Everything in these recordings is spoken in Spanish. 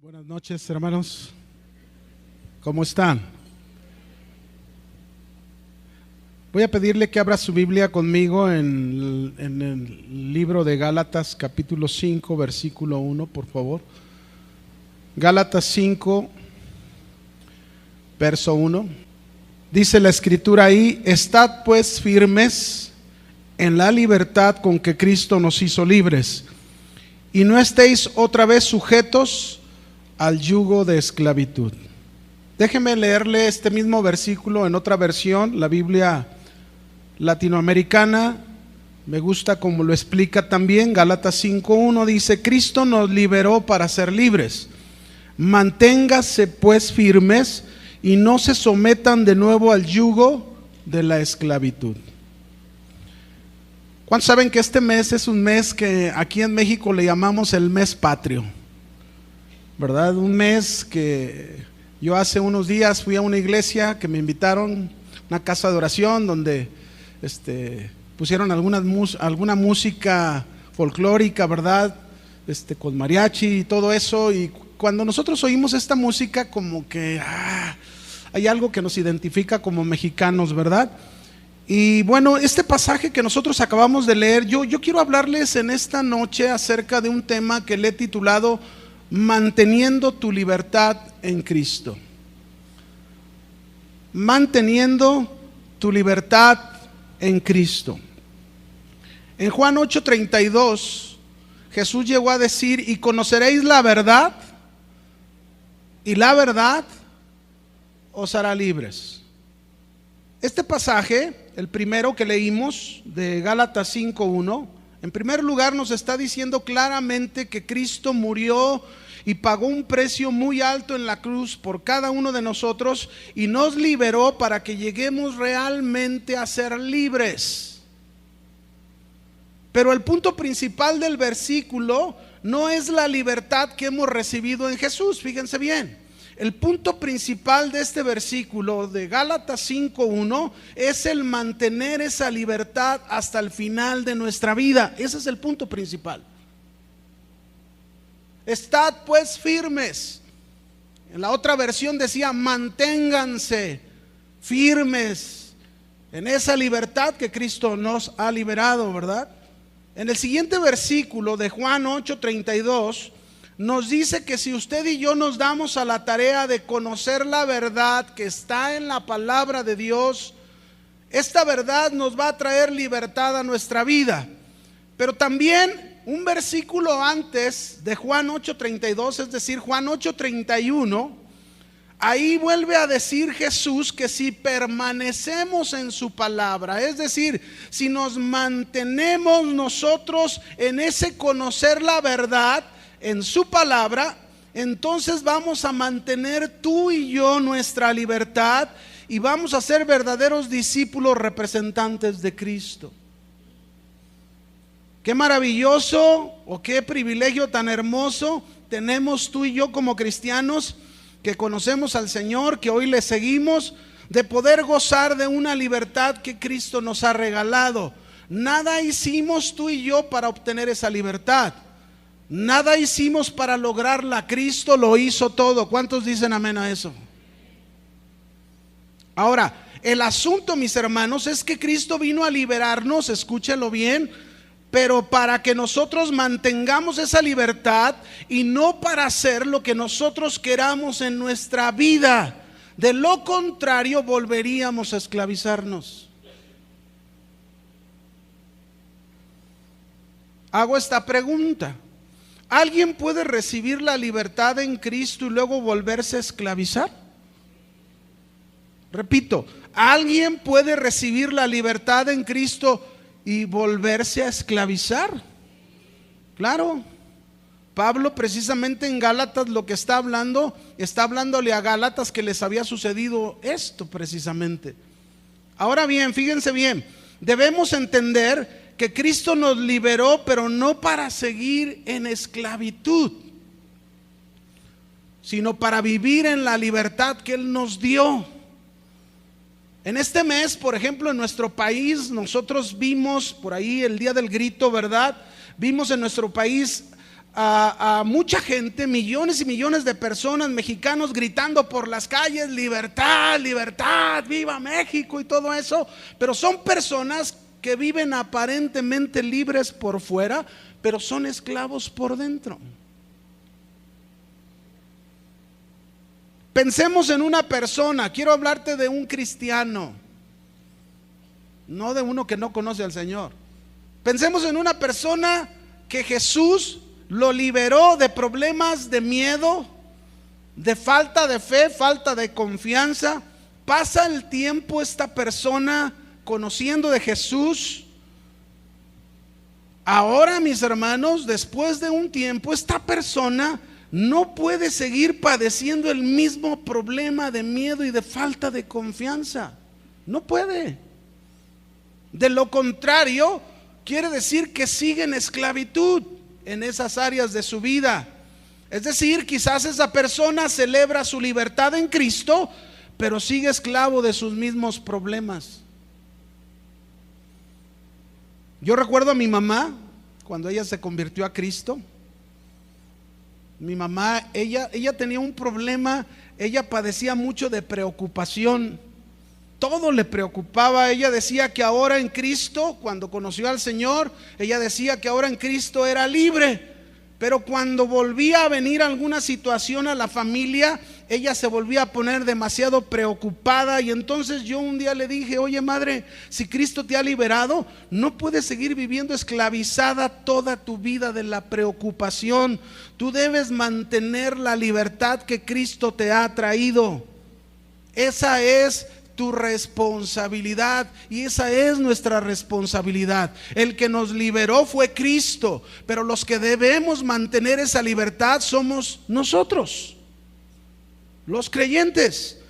Buenas noches, hermanos. ¿Cómo están? Voy a pedirle que abra su Biblia conmigo en el libro de Gálatas, capítulo 5, versículo 1, por favor. Gálatas 5, verso 1. Dice la escritura ahí: estad pues firmes en la libertad con que Cristo nos hizo libres, y no estéis otra vez sujetos al yugo de esclavitud. Déjeme leerle este mismo versículo en otra versión, la Biblia latinoamericana. Me gusta como lo explica también. Gálatas 5:1 dice: Cristo nos liberó para ser libres. Manténgase pues firmes y no se sometan de nuevo al yugo de la esclavitud. ¿Cuántos saben que este mes es un mes que aquí en México le llamamos el mes patrio? ¿Verdad? Un mes que yo hace unos días fui a una iglesia que me invitaron, una casa de oración donde pusieron alguna música folclórica, ¿verdad? Con mariachi y todo eso, y cuando nosotros oímos esta música como que hay algo que nos identifica como mexicanos, ¿verdad? Y bueno, este pasaje que nosotros acabamos de leer, yo quiero hablarles en esta noche acerca de un tema que le he titulado Manteniendo tu libertad en Cristo. Manteniendo tu libertad en Cristo. En Juan 8:32, Jesús llegó a decir: y conoceréis la verdad, y la verdad os hará libres. Este pasaje, el primero que leímos de Gálatas 5:1, en primer lugar nos está diciendo claramente que Cristo murió y pagó un precio muy alto en la cruz por cada uno de nosotros y nos liberó para que lleguemos realmente a ser libres. Pero el punto principal del versículo no es la libertad que hemos recibido en Jesús. Fíjense bien. El punto principal de este versículo de Gálatas 5:1 es el mantener esa libertad hasta el final de nuestra vida. Ese es el punto principal. Estad pues firmes. En la otra versión decía: manténganse firmes en esa libertad que Cristo nos ha liberado, ¿verdad? En el siguiente versículo de Juan 8:32 nos dice que si usted y yo nos damos a la tarea de conocer la verdad que está en la palabra de Dios, esta verdad nos va a traer libertad a nuestra vida. Pero también un versículo antes de Juan 8:32, es decir, Juan 8:31, ahí vuelve a decir Jesús que si permanecemos en su palabra, es decir, si nos mantenemos nosotros en ese conocer la verdad en su palabra, entonces vamos a mantener tú y yo nuestra libertad y vamos a ser verdaderos discípulos representantes de Cristo. Qué maravilloso o qué privilegio tan hermoso tenemos tú y yo como cristianos que conocemos al Señor, que hoy le seguimos, de poder gozar de una libertad que Cristo nos ha regalado. Nada hicimos tú y yo para obtener esa libertad. Nada hicimos para lograrla. Cristo lo hizo todo. ¿Cuántos dicen amén a eso? Ahora, el asunto, mis hermanos, es que Cristo vino a liberarnos, escúchelo bien, pero para que nosotros mantengamos esa libertad y no para hacer lo que nosotros queramos en nuestra vida. De lo contrario, volveríamos a esclavizarnos. Hago esta pregunta: ¿alguien puede recibir la libertad en Cristo y luego volverse a esclavizar? Repito, ¿alguien puede recibir la libertad en Cristo y volverse a esclavizar? Claro. Pablo precisamente en Gálatas lo que está hablándole a Gálatas que les había sucedido esto precisamente. Ahora bien, fíjense bien, debemos entender que Cristo nos liberó, pero no para seguir en esclavitud, sino para vivir en la libertad que Él nos dio. En este mes, por ejemplo, en nuestro país, nosotros vimos por ahí el día del grito, ¿verdad? Vimos en nuestro país a mucha gente, millones y millones de personas, mexicanos, gritando por las calles: libertad, libertad, viva México y todo eso. Pero son personas que viven aparentemente libres por fuera, pero son esclavos por dentro. Pensemos en una persona, quiero hablarte de un cristiano, no de uno que no conoce al Señor. Pensemos en una persona que Jesús lo liberó de problemas de miedo, de falta de fe, falta de confianza. Pasa el tiempo esta persona conociendo de Jesús. Ahora, mis hermanos, después de un tiempo, esta persona no puede seguir padeciendo el mismo problema de miedo y de falta de confianza. No puede. De lo contrario, quiere decir que sigue en esclavitud en esas áreas de su vida. Es decir, quizás esa persona celebra su libertad en Cristo, pero sigue esclavo de sus mismos problemas. Yo recuerdo a mi mamá cuando ella se convirtió a Cristo. Mi mamá, ella tenía un problema, ella padecía mucho de preocupación. Todo le preocupaba. Ella decía que ahora en Cristo, cuando conoció al Señor, ella decía que ahora en Cristo era libre. Pero cuando volvía a venir alguna situación a la familia, ella se volvía a poner demasiado preocupada. Y entonces yo un día le dije: oye, madre, si Cristo te ha liberado, no puedes seguir viviendo esclavizada toda tu vida de la preocupación. Tú debes mantener la libertad que Cristo te ha traído. Esa es tu responsabilidad y esa es nuestra responsabilidad. El que nos liberó fue Cristo, pero los que debemos mantener esa libertad somos nosotros, los creyentes.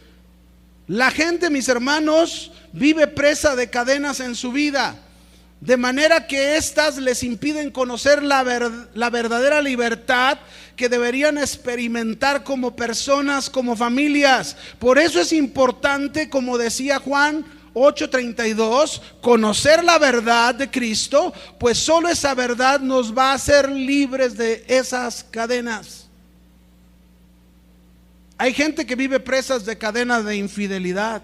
La gente, mis hermanos, vive presa de cadenas en su vida, de manera que éstas les impiden conocer la verdadera libertad que deberían experimentar como personas, como familias. Por eso es importante, como decía Juan 8:32, conocer la verdad de Cristo, pues solo esa verdad nos va a hacer libres de esas cadenas. Hay gente que vive presas de cadenas de infidelidad,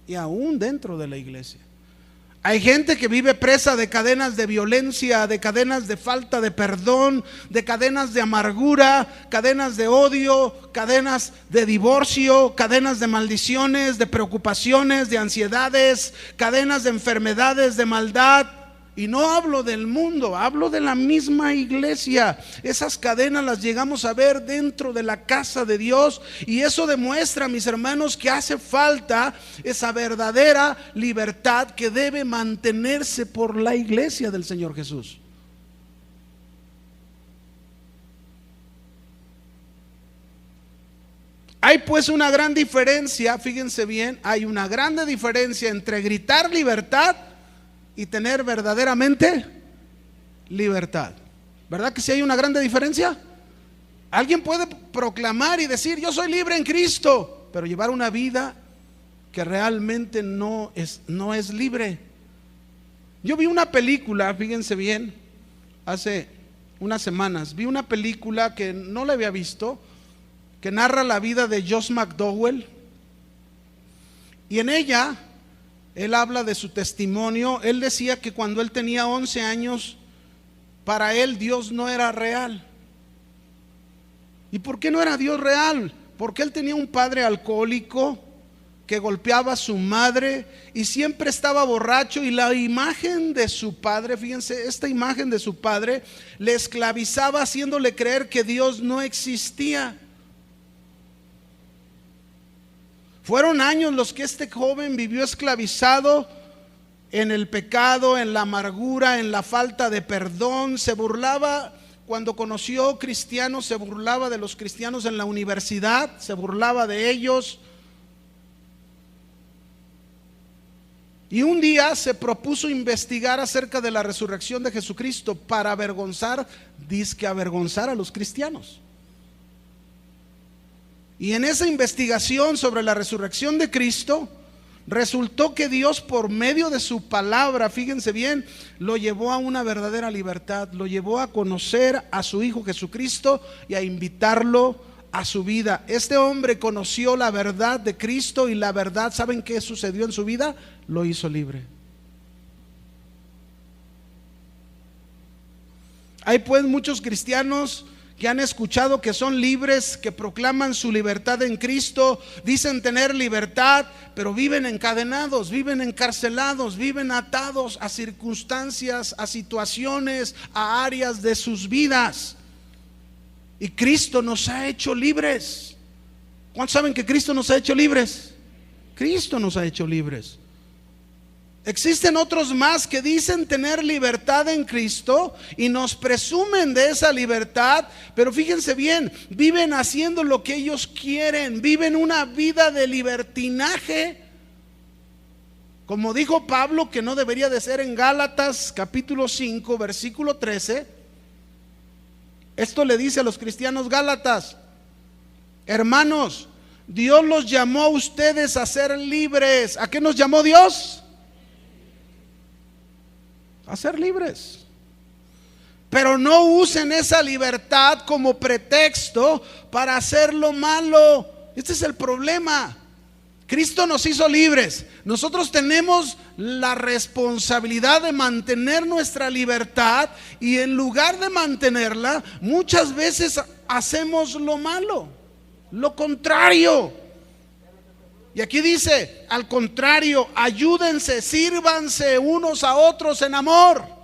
y aún dentro de la iglesia. Hay gente que vive presa de cadenas de violencia, de cadenas de falta de perdón, de cadenas de amargura, cadenas de odio, cadenas de divorcio, cadenas de maldiciones, de preocupaciones, de ansiedades, cadenas de enfermedades, de maldad. Y no hablo del mundo, hablo de la misma iglesia. Esas cadenas las llegamos a ver dentro de la casa de Dios, y eso demuestra, mis hermanos, que hace falta esa verdadera libertad que debe mantenerse por la iglesia del Señor Jesús. Hay pues una gran diferencia, fíjense bien, hay una grande diferencia entre gritar libertad y tener verdaderamente libertad. ¿Verdad que sí hay una grande diferencia? Alguien puede proclamar y decir: yo soy libre en Cristo, pero llevar una vida que realmente no es libre. Yo vi una película, fíjense bien, hace unas semanas, vi una película que no la había visto, que narra la vida de Josh McDowell, y en ella él habla de su testimonio. Él decía que cuando él tenía 11 años, para él Dios no era real. ¿Y por qué no era Dios real? Porque él tenía un padre alcohólico que golpeaba a su madre y siempre estaba borracho, y la imagen de su padre, fíjense, esta imagen de su padre le esclavizaba, haciéndole creer que Dios no existía. Fueron años los que este joven vivió esclavizado en el pecado, en la amargura, en la falta de perdón. Se burlaba, cuando conoció cristianos, se burlaba de los cristianos en la universidad, se burlaba de ellos. Y un día se propuso investigar acerca de la resurrección de Jesucristo para avergonzar a los cristianos. Y en esa investigación sobre la resurrección de Cristo, Resultó que Dios, por medio de su palabra, fíjense bien, lo llevó a una verdadera libertad, lo llevó a conocer a su Hijo Jesucristo y a invitarlo a su vida. Este hombre conoció la verdad de Cristo, y la verdad, ¿saben qué sucedió en su vida? Lo hizo libre. Hay pues muchos cristianos que han escuchado que son libres, que proclaman su libertad en Cristo, dicen tener libertad, pero viven encadenados, viven encarcelados, viven atados a circunstancias, a situaciones, a áreas de sus vidas. Y Cristo nos ha hecho libres. ¿Cuántos saben que Cristo nos ha hecho libres? Cristo nos ha hecho libres. Existen otros más que dicen tener libertad en Cristo y nos presumen de esa libertad, pero fíjense bien, viven haciendo lo que ellos quieren, viven una vida de libertinaje, como dijo Pablo que no debería de ser en Gálatas capítulo 5 versículo 13. Esto le dice a los cristianos gálatas: hermanos, Dios los llamó a ustedes a ser libres. ¿A qué nos llamó Dios? A ser libres. Pero no usen esa libertad como pretexto para hacer lo malo. Este es el problema. Cristo nos hizo libres. Nosotros tenemos la responsabilidad de mantener nuestra libertad, y en lugar de mantenerla, muchas veces hacemos lo malo, lo contrario. Y aquí dice, al contrario, ayúdense, sírvanse unos a otros en amor.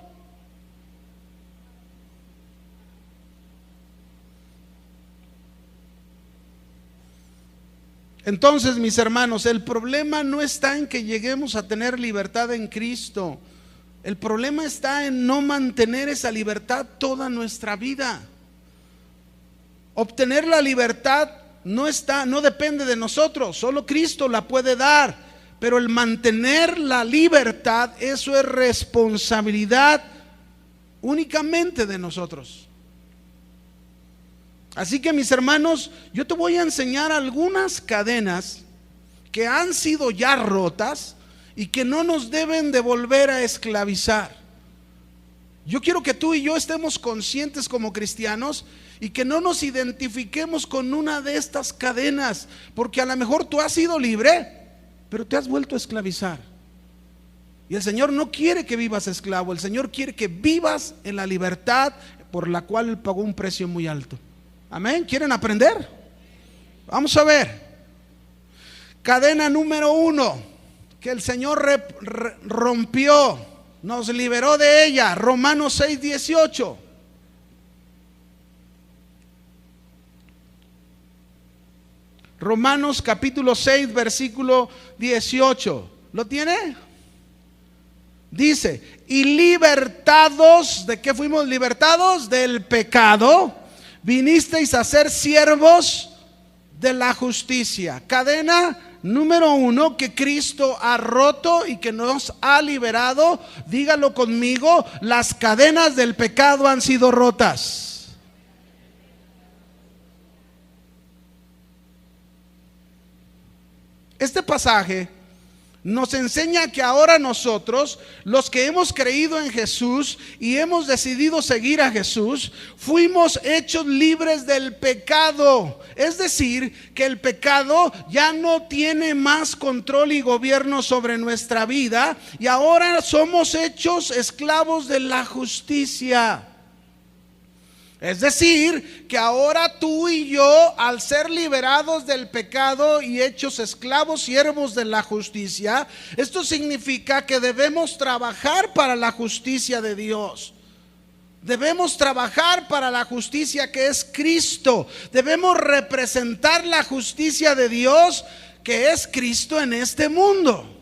Entonces, mis hermanos, el problema no está en que lleguemos a tener libertad en Cristo. El problema está en no mantener esa libertad toda nuestra vida. Obtener la libertad no depende de nosotros, solo Cristo la puede dar. Pero el mantener la libertad, eso es responsabilidad únicamente de nosotros. Así que, mis hermanos, yo te voy a enseñar algunas cadenas que han sido ya rotas y que no nos deben de volver a esclavizar. Yo quiero que tú y yo estemos conscientes como cristianos y que no nos identifiquemos con una de estas cadenas, porque a lo mejor tú has sido libre, pero te has vuelto a esclavizar. Y el Señor no quiere que vivas esclavo, el Señor quiere que vivas en la libertad por la cual Él pagó un precio muy alto. Amén. ¿Quieren aprender? Vamos a ver. Cadena número 1 que el Señor rompió, nos liberó de ella. Romanos 6:18. Romanos capítulo 6 versículo 18. ¿Lo tiene? Dice: y libertados, ¿de qué fuimos libertados? Del pecado, vinisteis a ser siervos de la justicia. Cadena número 1 que Cristo ha roto y que nos ha liberado. Dígalo conmigo: las cadenas del pecado han sido rotas. Este pasaje nos enseña que ahora nosotros, los que hemos creído en Jesús y hemos decidido seguir a Jesús, fuimos hechos libres del pecado. Es decir, que el pecado ya no tiene más control y gobierno sobre nuestra vida, y ahora somos hechos esclavos de la justicia. Es decir, que ahora tú y yo, al ser liberados del pecado y hechos esclavos, siervos de la justicia, esto significa que debemos trabajar para la justicia de Dios. Debemos trabajar para la justicia que es Cristo. Debemos representar la justicia de Dios, que es Cristo, en este mundo.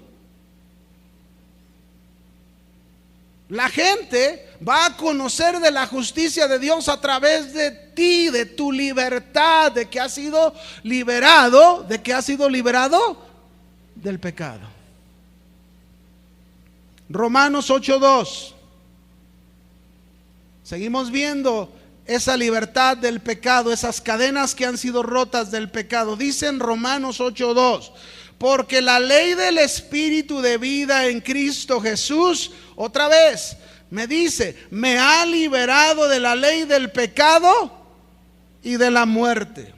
La gente va a conocer de la justicia de Dios a través de ti, de tu libertad, de que has sido liberado. ¿De que has sido liberado? Del pecado. Romanos 8:2. Seguimos viendo esa libertad del pecado, esas cadenas que han sido rotas del pecado. Dice en Romanos 8:2: porque la ley del Espíritu de vida en Cristo Jesús, otra vez, me dice, me ha liberado de la ley del pecado y de la muerte.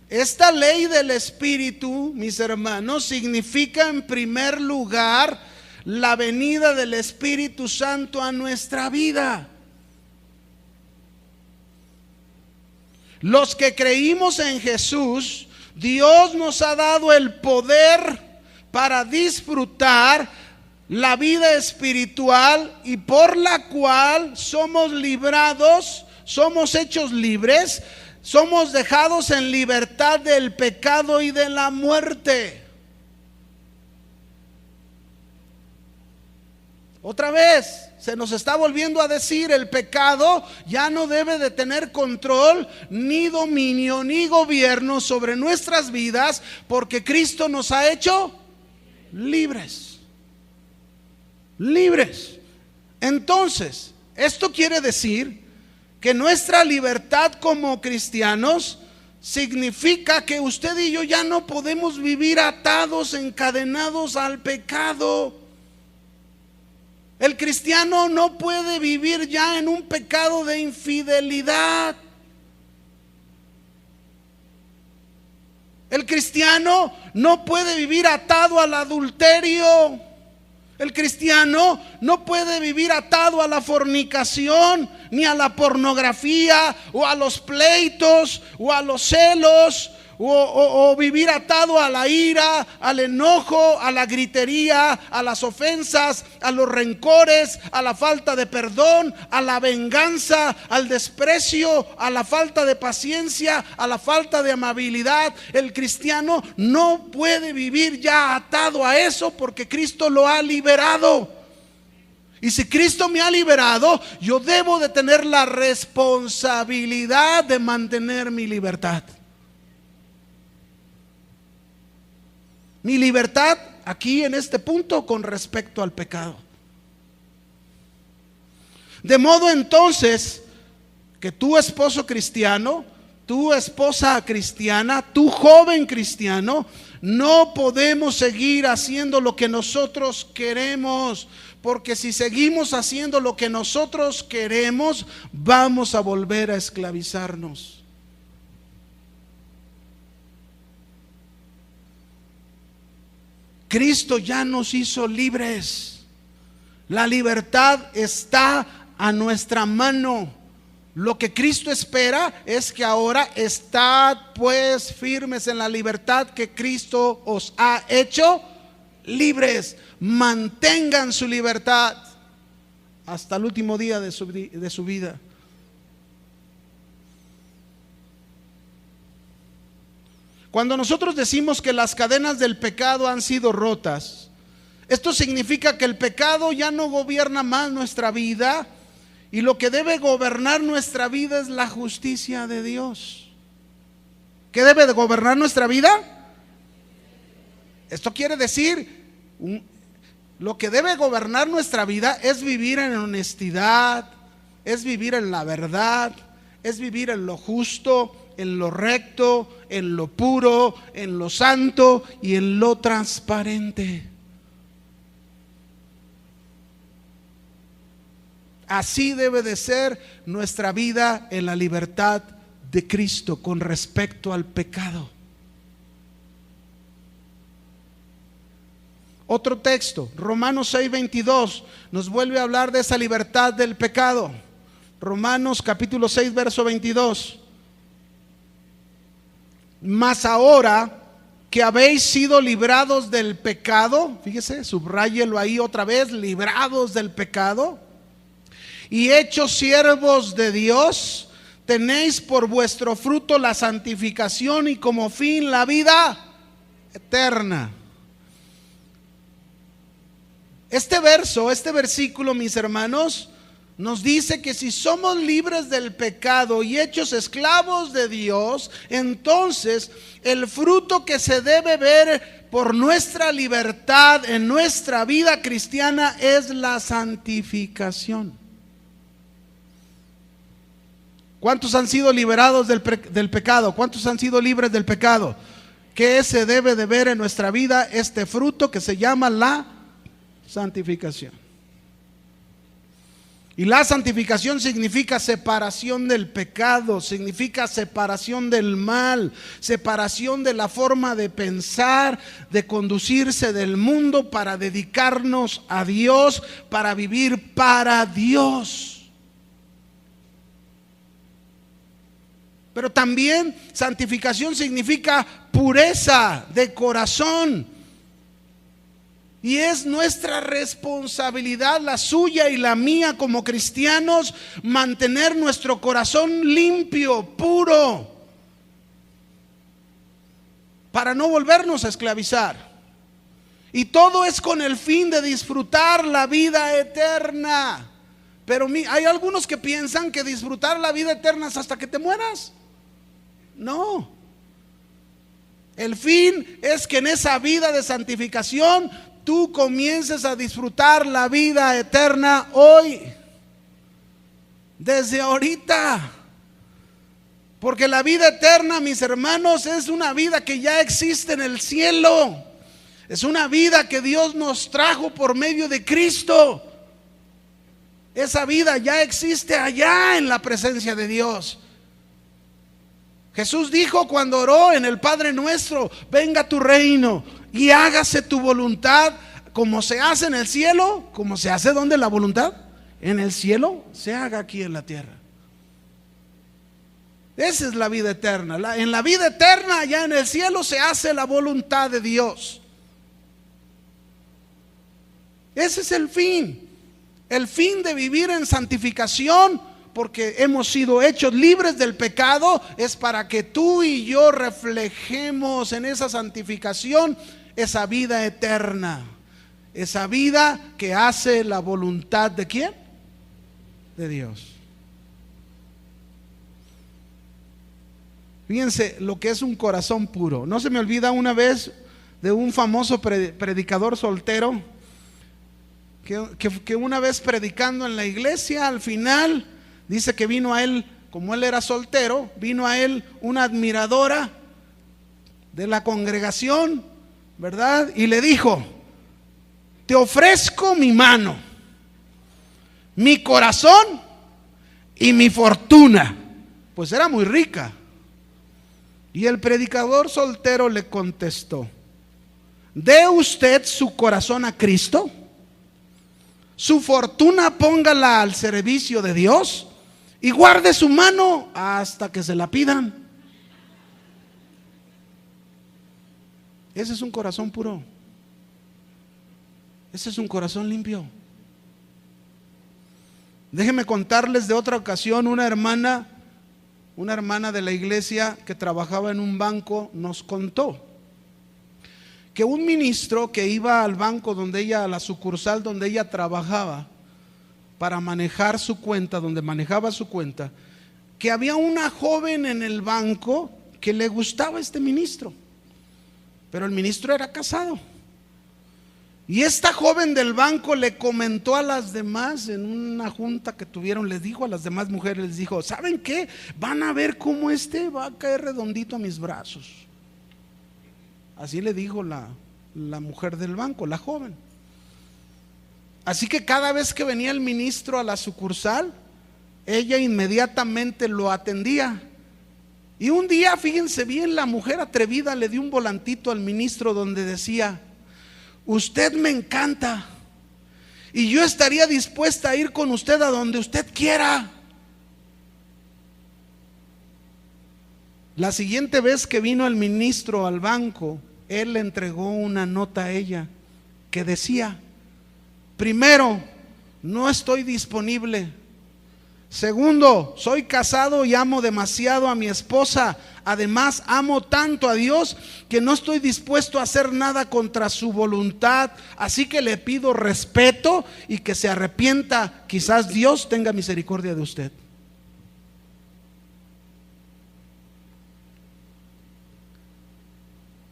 Esta ley del Espíritu, mis hermanos, significa en primer lugar la venida del Espíritu Santo a nuestra vida. Los que creímos en Jesús, Dios nos ha dado el poder para disfrutar la vida espiritual y por la cual somos librados, somos hechos libres, somos dejados en libertad del pecado y de la muerte. Otra vez, se nos está volviendo a decir, el pecado ya no debe de tener control, ni dominio, ni gobierno sobre nuestras vidas, porque Cristo nos ha hecho libres. Libres. Entonces, esto quiere decir que nuestra libertad como cristianos significa que usted y yo ya no podemos vivir atados, encadenados al pecado. El cristiano no puede vivir ya en un pecado de infidelidad. El cristiano no puede vivir atado al adulterio. El cristiano no puede vivir atado a la fornicación, ni a la pornografía, o a los pleitos, o a los celos, o vivir atado a la ira, al enojo, a la gritería, a las ofensas, a los rencores, a la falta de perdón, a la venganza, al desprecio, a la falta de paciencia, a la falta de amabilidad. El cristiano no puede vivir ya atado a eso, porque Cristo lo ha liberado. Y si Cristo me ha liberado, yo debo de tener la responsabilidad de mantener mi libertad. Mi libertad aquí en este punto con respecto al pecado. De modo entonces que tu esposo cristiano, tu esposa cristiana, tu joven cristiano, no podemos seguir haciendo lo que nosotros queremos, porque si seguimos haciendo lo que nosotros queremos, vamos a volver a esclavizarnos. Cristo ya nos hizo libres. La libertad está a nuestra mano. Lo que Cristo espera es que ahora estad pues firmes en la libertad que Cristo os ha hecho libres. Mantengan su libertad hasta el último día de su vida. Cuando nosotros decimos que las cadenas del pecado han sido rotas, esto significa que el pecado ya no gobierna más nuestra vida, y lo que debe gobernar nuestra vida es la justicia de Dios. ¿Qué debe de gobernar nuestra vida? Esto quiere decir, lo que debe gobernar nuestra vida es vivir en honestidad, es vivir en la verdad, es vivir en lo justo, en lo recto, en lo puro, en lo santo y en lo transparente. Así debe de ser nuestra vida en la libertad de Cristo con respecto al pecado. Otro texto, Romanos 6:22, nos vuelve a hablar de esa libertad del pecado. Romanos capítulo 6, verso 22. Mas ahora que habéis sido librados del pecado, fíjese, subráyelo ahí otra vez, librados del pecado y hechos siervos de Dios, tenéis por vuestro fruto la santificación y como fin la vida eterna. Este versículo, mis hermanos, nos dice que si somos libres del pecado y hechos esclavos de Dios, entonces el fruto que se debe ver por nuestra libertad en nuestra vida cristiana es la santificación. ¿Cuántos han sido liberados del pecado? ¿Cuántos han sido libres del pecado? ¿Qué se debe de ver en nuestra vida? Este fruto que se llama la santificación. Y la santificación significa separación del pecado, significa separación del mal, separación de la forma de pensar, de conducirse del mundo para dedicarnos a Dios, para vivir para Dios. Pero también santificación significa pureza de corazón. Y es nuestra responsabilidad, la suya y la mía como cristianos, mantener nuestro corazón limpio, puro, para no volvernos a esclavizar. Y todo es con el fin de disfrutar la vida eterna. Pero hay algunos que piensan que disfrutar la vida eterna es hasta que te mueras. No. El fin es que en esa vida de santificación tú comiences a disfrutar la vida eterna hoy, desde ahorita. Porque la vida eterna, mis hermanos, es una vida que ya existe en el cielo. Es una vida que Dios nos trajo por medio de Cristo. Esa vida ya existe allá en la presencia de Dios. Jesús dijo cuando oró en el Padre Nuestro: venga tu reino y hágase tu voluntad, como se hace en el cielo. Como se hace, ¿dónde la voluntad? En el cielo, se haga aquí en la tierra. Esa es la vida eterna. En la vida eterna, allá en el cielo, se hace la voluntad de Dios. Ese es el fin. El fin de vivir en santificación, porque hemos sido hechos libres del pecado, es para que tú y yo reflejemos en esa santificación esa vida eterna, esa vida que hace la voluntad ¿de quién? De Dios. Fíjense lo que es un corazón puro. No se me olvida una vez de un famoso predicador soltero que una vez predicando en la iglesia, al final dice que vino a él, como él era soltero, vino a él una admiradora de la congregación, ¿verdad? Y le dijo: te ofrezco mi mano, mi corazón y mi fortuna. Pues era muy rica. Y el predicador soltero le contestó: ¿dé usted su corazón a Cristo? ¿Su fortuna póngala al servicio de Dios? Y guarde su mano hasta que se la pidan. Ese es un corazón puro. Ese es un corazón limpio. Déjenme contarles de otra ocasión. Una hermana de la iglesia que trabajaba en un banco nos contó que un ministro que iba al banco a la sucursal donde ella trabajaba para manejar su cuenta, donde manejaba su cuenta, que había una joven en el banco que le gustaba a este ministro, pero el ministro era casado. Y esta joven del banco le comentó a las demás en una junta que tuvieron, les dijo a las demás mujeres, les dijo: ¿saben qué? Van a ver cómo va a caer redondito a mis brazos. Así le dijo la mujer del banco, la joven. Así que cada vez que venía el ministro a la sucursal, ella inmediatamente lo atendía. Y un día, fíjense bien, la mujer atrevida le dio un volantito al ministro donde decía: usted me encanta y yo estaría dispuesta a ir con usted a donde usted quiera. La siguiente vez que vino el ministro al banco, él le entregó una nota a ella que decía: primero, no estoy disponible. Segundo, soy casado y amo demasiado a mi esposa. Además, amo tanto a Dios que no estoy dispuesto a hacer nada contra su voluntad. Así que le pido respeto y que se arrepienta. Quizás Dios tenga misericordia de usted.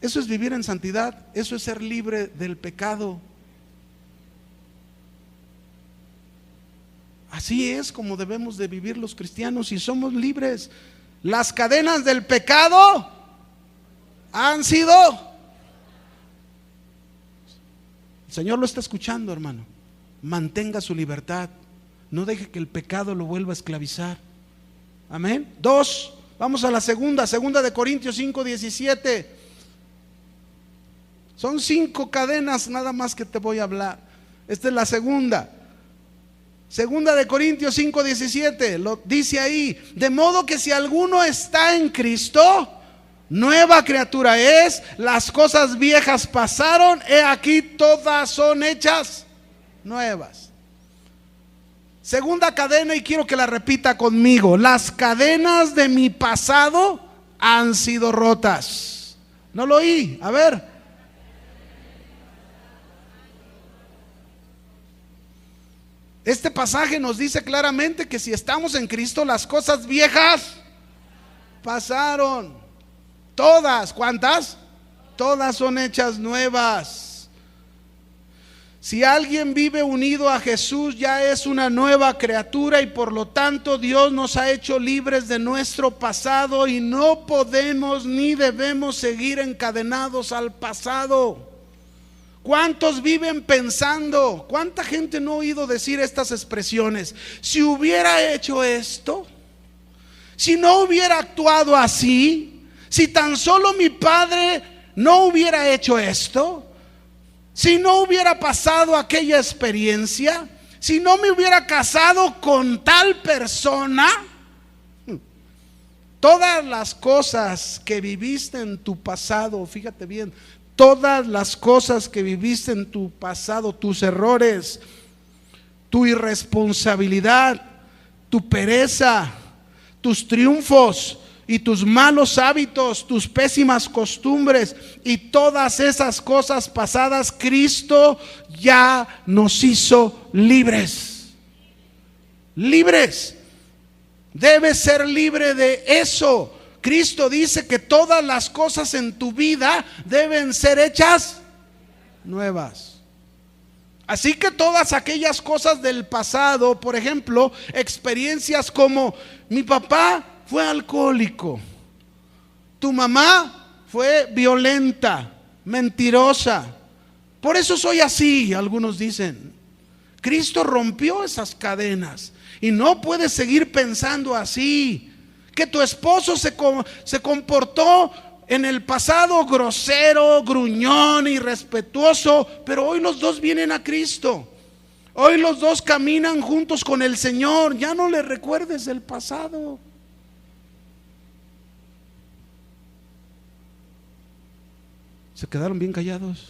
Eso es vivir en santidad. Eso es ser libre del pecado. Así es como debemos de vivir los cristianos, y somos libres. Las cadenas del pecado han sido. El Señor lo está escuchando, hermano. Mantenga su libertad. No deje que el pecado lo vuelva a esclavizar. Amén. 2, vamos a la segunda de Corintios 5:17. Son 5 cadenas nada más que te voy a hablar. Esta es la segunda. Segunda de Corintios 5:17, lo dice ahí: de modo que si alguno está en Cristo, nueva criatura es, las cosas viejas pasaron, he aquí todas son hechas nuevas. Segunda cadena, y quiero que la repita conmigo: las cadenas de mi pasado han sido rotas. No lo oí, a ver. Este pasaje nos dice claramente que si estamos en Cristo, las cosas viejas pasaron. Todas, ¿cuántas? Todas son hechas nuevas. Si alguien vive unido a Jesús, ya es una nueva criatura, y por lo tanto Dios nos ha hecho libres de nuestro pasado y no podemos ni debemos seguir encadenados al pasado. ¿Cuántos viven pensando? ¿Cuánta gente no ha oído decir estas expresiones? Si hubiera hecho esto, si no hubiera actuado así, si tan solo mi padre no hubiera hecho esto, si no hubiera pasado aquella experiencia, si no me hubiera casado con tal persona. Todas las cosas que viviste en tu pasado, fíjate bien, todas las cosas que viviste en tu pasado, tus errores, tu irresponsabilidad, tu pereza, tus triunfos y tus malos hábitos, tus pésimas costumbres y todas esas cosas pasadas, Cristo ya nos hizo libres. Libres. Debes ser libre de eso. Cristo dice que todas las cosas en tu vida deben ser hechas nuevas. Así que todas aquellas cosas del pasado, por ejemplo, experiencias como: mi papá fue alcohólico, tu mamá fue violenta, mentirosa, por eso soy así, algunos dicen. Cristo rompió esas cadenas y no puedes seguir pensando así. Que tu esposo se comportó en el pasado grosero, gruñón, irrespetuoso, pero hoy los dos vienen a Cristo. Hoy los dos caminan juntos con el Señor. Ya no le recuerdes el pasado. Se quedaron bien callados.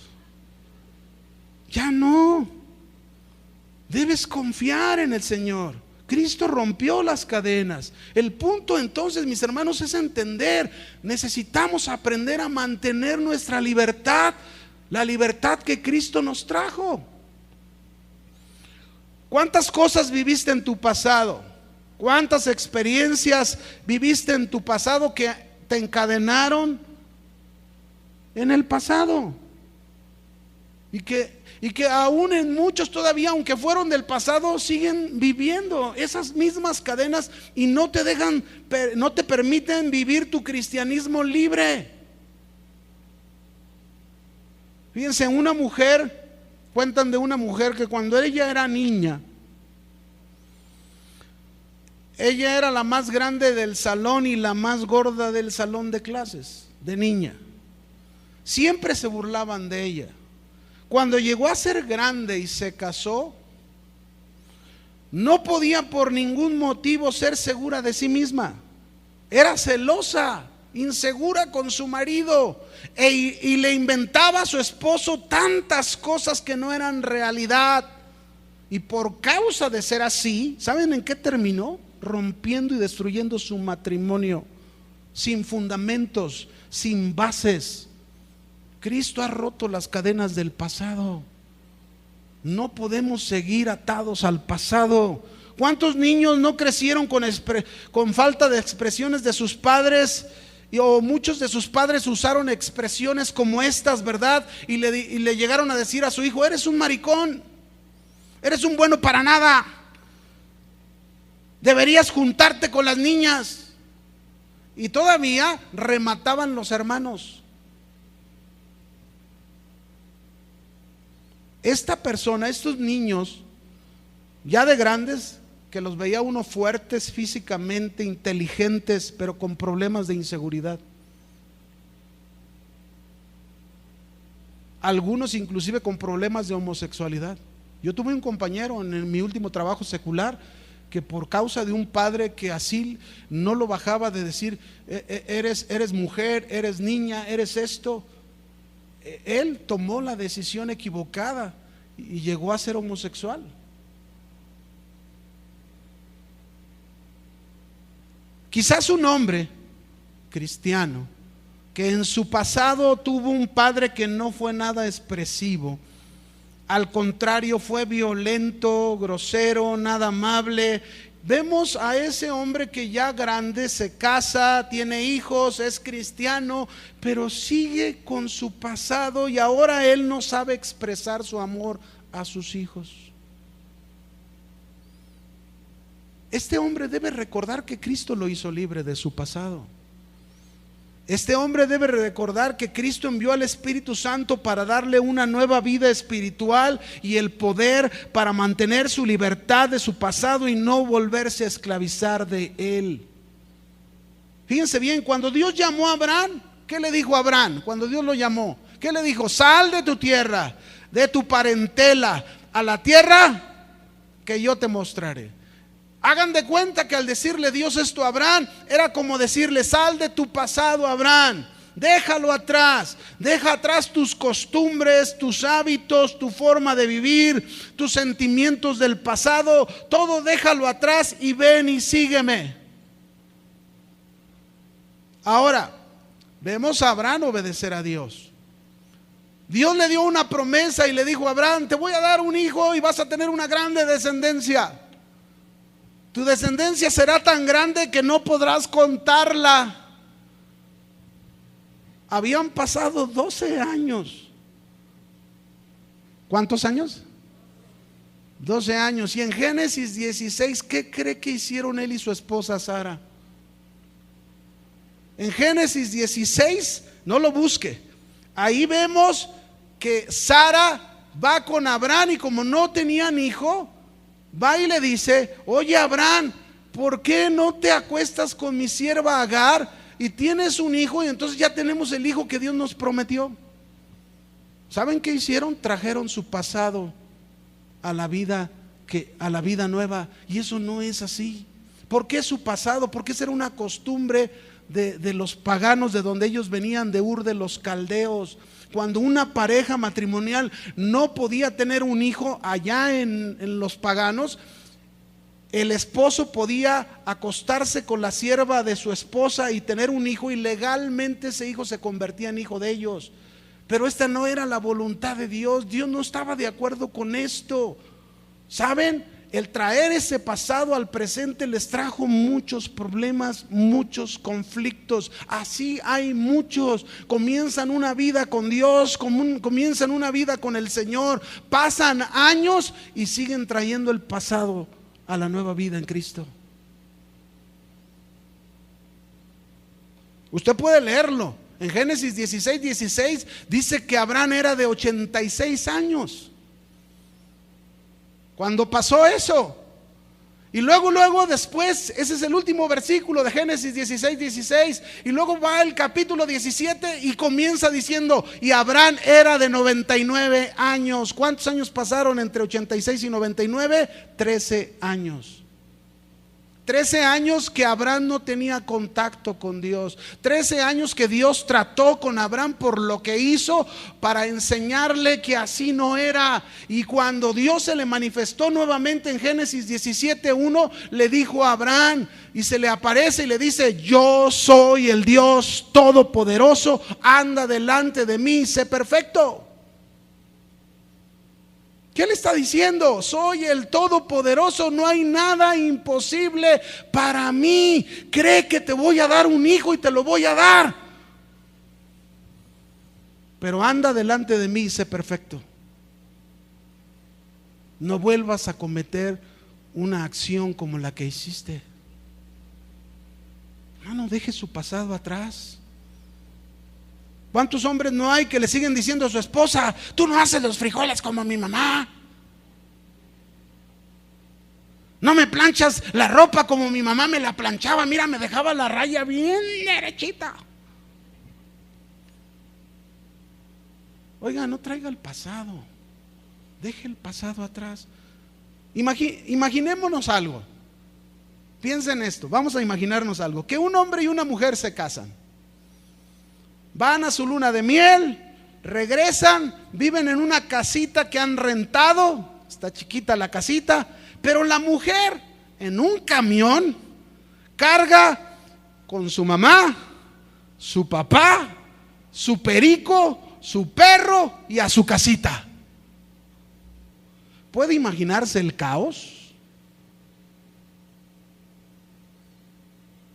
Ya no. Debes confiar en el Señor. Cristo rompió las cadenas. El punto entonces, mis hermanos, es entender: necesitamos aprender a mantener nuestra libertad, la libertad que Cristo nos trajo. ¿Cuántas cosas viviste en tu pasado? ¿Cuántas experiencias viviste en tu pasado que te encadenaron en el pasado? Y que aún en muchos todavía, aunque fueron del pasado, siguen viviendo esas mismas cadenas y no te dejan, no te permiten vivir tu cristianismo libre. Fíjense, una mujer, cuentan de una mujer que cuando ella era niña, ella era la más grande del salón y la más gorda del salón de clases, de niña. Siempre se burlaban de ella. Cuando llegó a ser grande y se casó, no podía por ningún motivo ser segura de sí misma. Era celosa, insegura con su marido, y le inventaba a su esposo tantas cosas que no eran realidad. Y por causa de ser así, ¿saben en qué terminó? Rompiendo y destruyendo su matrimonio, sin fundamentos, sin bases. Cristo ha roto las cadenas del pasado. No podemos seguir atados al pasado. ¿Cuántos niños no crecieron con falta de expresiones de sus padres? O muchos de sus padres usaron expresiones como estas, ¿verdad? Y le llegaron a decir a su hijo: eres un maricón, eres un bueno para nada, deberías juntarte con las niñas. Y todavía remataban los hermanos. esta persona, estos niños, ya de grandes, que los veía uno fuertes físicamente, inteligentes, pero con problemas de inseguridad. Algunos inclusive con problemas de homosexualidad. Yo tuve un compañero en mi último trabajo secular que por causa de un padre que así no lo bajaba de decir, eres mujer, eres niña, eres esto, él tomó la decisión equivocada y llegó a ser homosexual. Quizás un hombre cristiano que en su pasado tuvo un padre que no fue nada expresivo, al contrario fue violento, grosero, nada amable. Vemos a ese hombre que ya grande se casa, tiene hijos, es cristiano, pero sigue con su pasado y ahora él no sabe expresar su amor a sus hijos. Este hombre debe recordar que Cristo lo hizo libre de su pasado. Este hombre debe recordar que Cristo envió al Espíritu Santo para darle una nueva vida espiritual y el poder para mantener su libertad de su pasado y no volverse a esclavizar de él. Fíjense bien, cuando Dios llamó a Abraham, ¿qué le dijo a Abraham? Cuando Dios lo llamó, ¿qué le dijo? Sal de tu tierra, de tu parentela, a la tierra que yo te mostraré. Hagan de cuenta que al decirle Dios esto a Abraham, era como decirle: sal de tu pasado, Abraham, déjalo atrás, deja atrás tus costumbres, tus hábitos, tu forma de vivir, tus sentimientos del pasado, todo déjalo atrás y ven y sígueme. Ahora, vemos a Abraham obedecer a Dios. Dios le dio una promesa y le dijo a Abraham: te voy a dar un hijo y vas a tener una grande descendencia. Tu descendencia será tan grande que no podrás contarla. Habían pasado 12 años. ¿Cuántos años? 12 años. Y en Génesis 16, ¿qué cree que hicieron él y su esposa Sara? En Génesis 16, no lo busque. Ahí vemos que Sara va con Abraham y como no tenían hijo, va y le dice: oye Abraham, ¿por qué no te acuestas con mi sierva Agar y tienes un hijo? Y entonces ya tenemos el hijo que Dios nos prometió. ¿Saben qué hicieron? Trajeron su pasado a la vida nueva. Y eso no es así. ¿Por qué su pasado? Porque esa era una costumbre de los paganos, de donde ellos venían, de Ur de los Caldeos. Cuando una pareja matrimonial no podía tener un hijo allá en los paganos, el esposo podía acostarse con la sierva de su esposa y tener un hijo, y legalmente ese hijo se convertía en hijo de ellos. Pero esta no era la voluntad de Dios. Dios no estaba de acuerdo con esto. ¿Saben? El traer ese pasado al presente les trajo muchos problemas, muchos conflictos. Así hay muchos. Comienzan una vida con Dios, comienzan una vida con el Señor. Pasan años y siguen trayendo el pasado a la nueva vida en Cristo. Usted puede leerlo. En Génesis 16 dice que Abraham era de 86 años cuando pasó eso. Y luego después, ese es el último versículo de Génesis 16. Y luego va el capítulo 17 y comienza diciendo: y Abraham era de 99 años. ¿Cuántos años pasaron entre 86 y 99? 13 años. 13 años que Abraham no tenía contacto con Dios. 13 años que Dios trató con Abraham por lo que hizo, para enseñarle que así no era. Y cuando Dios se le manifestó nuevamente en Génesis 17:1, le dijo a Abraham, y se le aparece y le dice: yo soy el Dios Todopoderoso, anda delante de mí, sé perfecto. ¿Qué le está diciendo? Soy el Todopoderoso, no hay nada imposible para mí. Cree que te voy a dar un hijo y te lo voy a dar, pero anda delante de mí y sé perfecto. No vuelvas a cometer una acción como la que hiciste. No deje su pasado atrás. ¿Cuántos hombres no hay que le siguen diciendo a su esposa: tú no haces los frijoles como mi mamá? No me planchas la ropa como mi mamá me la planchaba. Mira, me dejaba la raya bien derechita. Oiga, no traiga el pasado. Deje el pasado atrás. Imaginémonos algo. Piensen en esto. Vamos a imaginarnos algo. Que un hombre y una mujer se casan. Van a su luna de miel. Regresan. Viven en una casita que han rentado. Está chiquita la casita. Pero la mujer en un camión carga con su mamá, su papá, su perico, su perro y a su casita. ¿Puede imaginarse el caos?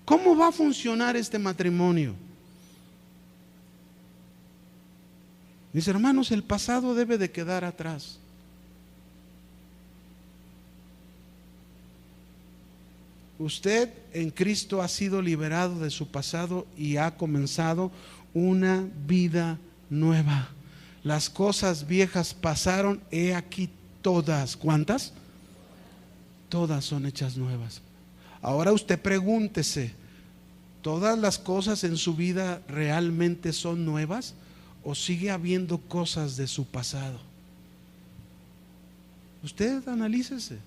¿Cómo va a funcionar este matrimonio? Mis hermanos, el pasado debe de quedar atrás. Usted en Cristo ha sido liberado de su pasado y ha comenzado una vida nueva. Las cosas viejas pasaron, he aquí todas. ¿Cuántas? Todas son hechas nuevas. Ahora usted pregúntese, ¿todas las cosas en su vida realmente son nuevas o sigue habiendo cosas de su pasado? Usted analícese.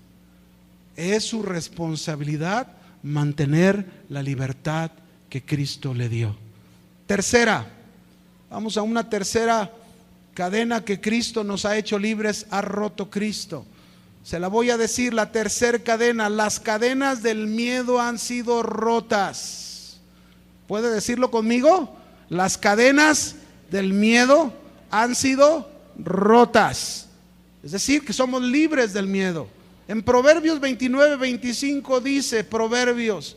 Es su responsabilidad mantener la libertad que Cristo le dio. Tercera, vamos a una tercera cadena que Cristo nos ha hecho libres, ha roto Cristo. Se la voy a decir, la tercera cadena: las cadenas del miedo han sido rotas. ¿Puede decirlo conmigo? Las cadenas del miedo han sido rotas. Es decir, que somos libres del miedo. En Proverbios 29:25 dice, Proverbios: